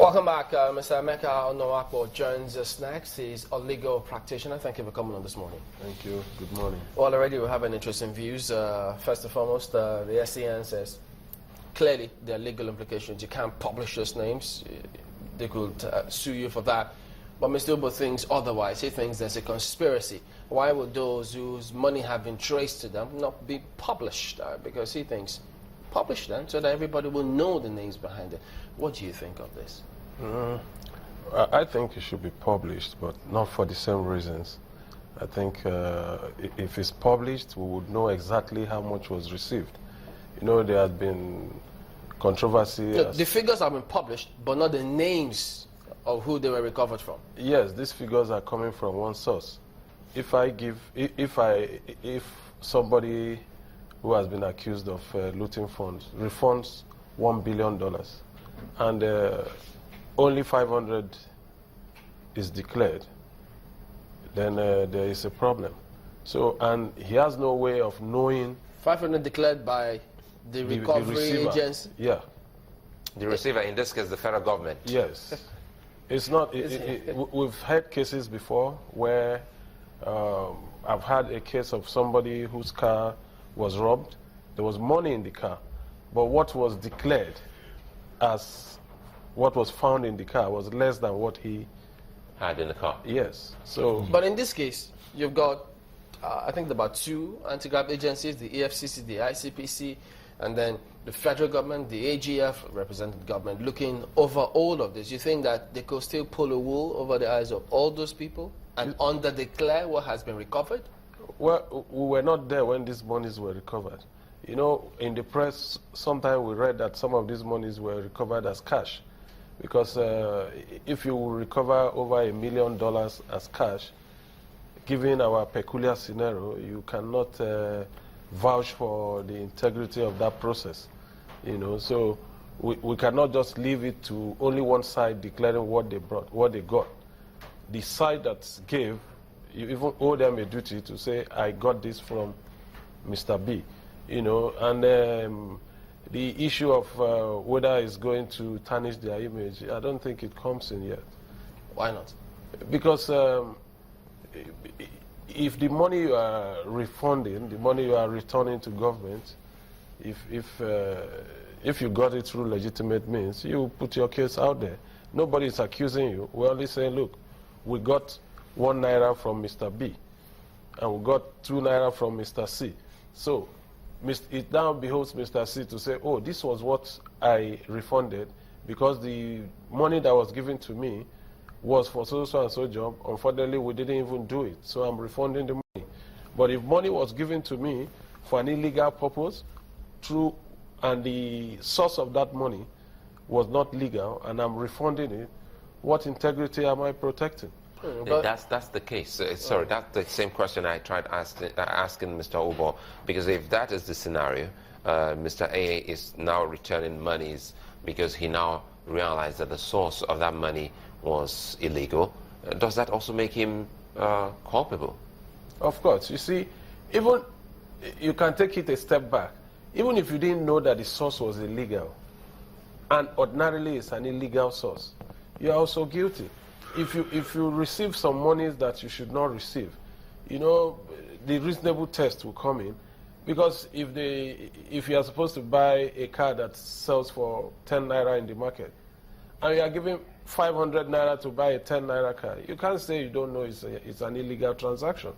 Welcome back. Mr. Emeka Onohwakpor joins us next. He's a legal practitioner. Thank you for coming on this morning. Thank you. Good morning. Well, already we have an interesting views. First and foremost, the SCN says clearly there are legal implications. You can't publish those names. They could sue you for that. But Mr. Ubo thinks otherwise. He thinks there's a conspiracy. Why would those whose money have been traced to them not be published? Because he thinks publish them so that everybody will know the names behind it. What do you think of this? I think it should be published, but not for the same reasons. I think if it's published, we would know exactly how much was received. You know, there has been controversy. The figures have been published, but not the names of who they were recovered from. Yes, these figures are coming from one source. If somebody who has been accused of looting funds refunds $1 billion, and only 500 is declared, then there is a problem. So, and he has no way of knowing. 500 declared by the recovery agency? Yeah. The receiver, in this case, the federal government? Yes. It's not, we've had cases before where I've had a case of somebody whose car was robbed. There was money in the car, but what was declared as what was found in the car was less than what he had in the car. Yes. So, but in this case, you've got, I think, about two anti-graft agencies: the EFCC, the ICPC, and then the federal government, the AGF, represented government, looking over all of this. You think that they could still pull a wool over the eyes of all those people and under-declare what has been recovered? Well, we were not there when these monies were recovered. You know, in the press, sometimes we read that some of these monies were recovered as cash. Because if you recover over $1 million as cash, given our peculiar scenario, you cannot vouch for the integrity of that process. You know, so we cannot just leave it to only one side declaring what they brought, what they got. The side that gave, you even owe them a duty to say, I got this from Mr. B. You know, and the issue of whether it's going to tarnish their image, I don't think it comes in yet. Why not? Because if the money you are refunding, the money you are returning to government, if you got it through legitimate means, you put your case out there. Nobody is accusing you. We're only saying, look, we got 1 naira from Mr. B, and we got 2 naira from Mr. C. So it now behoves Mr. C to say, oh, this was what I refunded because the money that was given to me was for so and so job. Unfortunately, we didn't even do it, so I'm refunding the money. But if money was given to me for an illegal purpose, and the source of that money was not legal, and I'm refunding it, what integrity am I protecting? That's the case. Sorry, that's the same question I tried asking Mr. Ubo, because if that is the scenario, Mr. A is now returning monies because he now realized that the source of that money was illegal. Does that also make him culpable? Of course. You see, even you can take it a step back. Even if you didn't know that the source was illegal, and ordinarily it's an illegal source, you're also guilty. If you receive some monies that you should not receive, you know, the reasonable test will come in, because if you are supposed to buy a car that sells for 10 naira in the market, and you are giving 500 naira to buy a 10 naira car, you can't say you don't know it's an illegal transaction.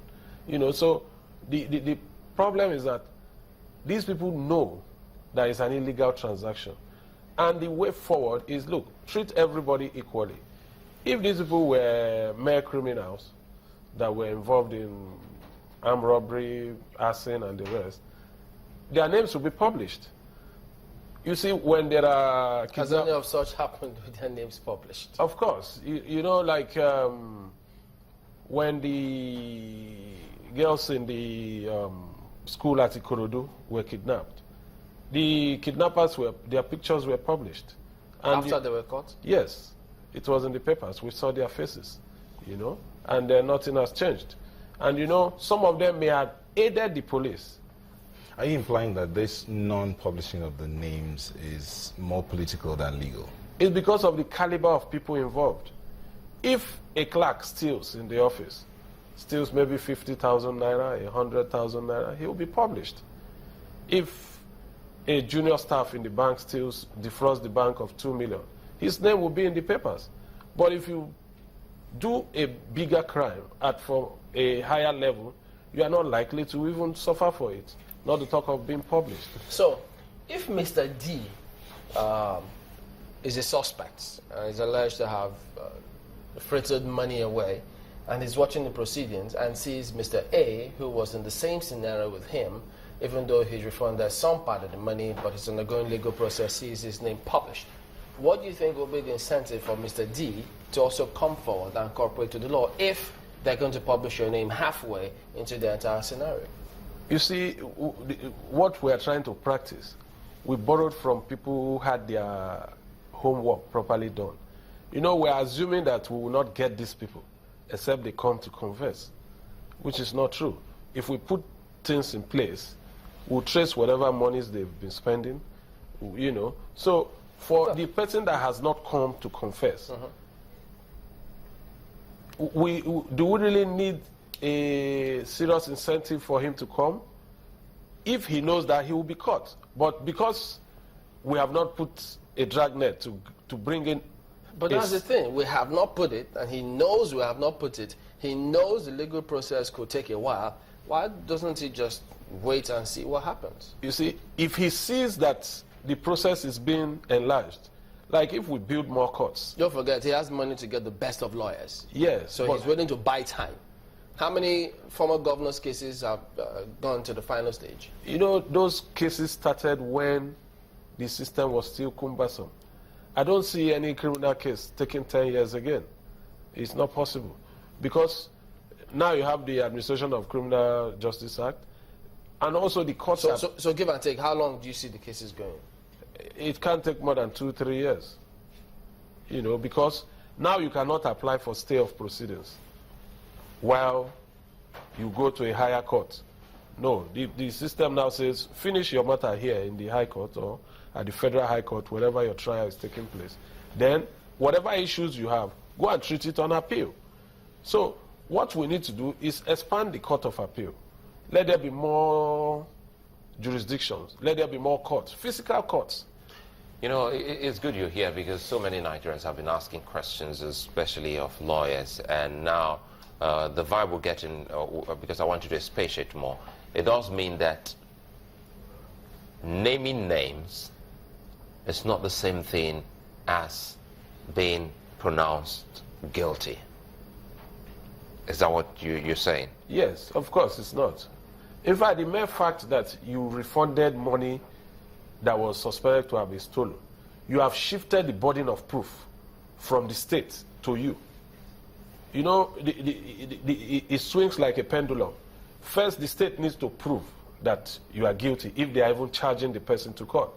You know, so the problem is that these people know that it's an illegal transaction, and the way forward is, look, treat everybody equally. If these people were mere criminals that were involved in armed robbery, arson, and the rest, their names will be published. You see, when there are... Has any of such happened with their names published? Of course. You know, like when the girls in the school at Ikorodu were kidnapped, the kidnappers their pictures were published. And after they were caught? Yes. It was in the papers. We saw their faces, you know, and nothing has changed. And, you know, some of them may have aided the police. Are you implying that this non-publishing of the names is more political than legal? It's because of the caliber of people involved. If a clerk steals in the office, steals maybe 50,000 naira, 100,000 naira, he will be published. If a junior staff in the bank steals, defrauds the bank of 2 million, his name will be in the papers. But if you do a bigger crime for a higher level, you are not likely to even suffer for it, not to talk of being published. So, if Mr. D is a suspect and is alleged to have frittered money away, and is watching the proceedings and sees Mr. A, who was in the same scenario with him, even though he's refunded some part of the money, but he's undergoing legal process, sees his name published, what do you think will be the incentive for Mr. D to also come forward and cooperate to the law if they're going to publish your name halfway into the entire scenario? You see, what we are trying to practice, we borrowed from people who had their homework properly done. You know, we're assuming that we will not get these people except they come to confess, which is not true. If we put things in place, we'll trace whatever monies they've been spending, you know. So for the person that has not come to confess, do we really need a serious incentive for him to come? If he knows that he will be caught. But because we have not put a dragnet to bring in. But that's the thing, we have not put it, and he knows we have not put it. He knows the legal process could take a while. Why doesn't he just wait and see what happens? You see, if he sees that the process is being enlarged, like if we build more courts. Don't forget, he has money to get the best of lawyers. Yes. So he's willing to buy time. How many former governors' cases have gone to the final stage? You know, those cases started when the system was still cumbersome. I don't see any criminal case taking 10 years again. It's not possible. Because now you have the Administration of Criminal Justice Act, and also the courts. So give and take, how long do you see the cases going? It can't take more than 2-3 years. You know, because now you cannot apply for stay of proceedings while you go to a higher court. No, the system now says, finish your matter here in the High Court or at the Federal High Court, wherever your trial is taking place. Then, whatever issues you have, go and treat it on appeal. So, what we need to do is expand the Court of Appeal. Let there be more jurisdictions. Let there be more courts, physical courts. You know, it's good you're here because so many Nigerians have been asking questions, especially of lawyers, and now the vibe we're getting, because I want you to expatiate more, it does mean that naming names is not the same thing as being pronounced guilty. Is that what you're saying? Yes, of course it's not. In fact, the mere fact that you refunded money that was suspected to have been stolen, you have shifted the burden of proof from the state to you. You know, it swings like a pendulum. First, the state needs to prove that you are guilty if they are even charging the person to court.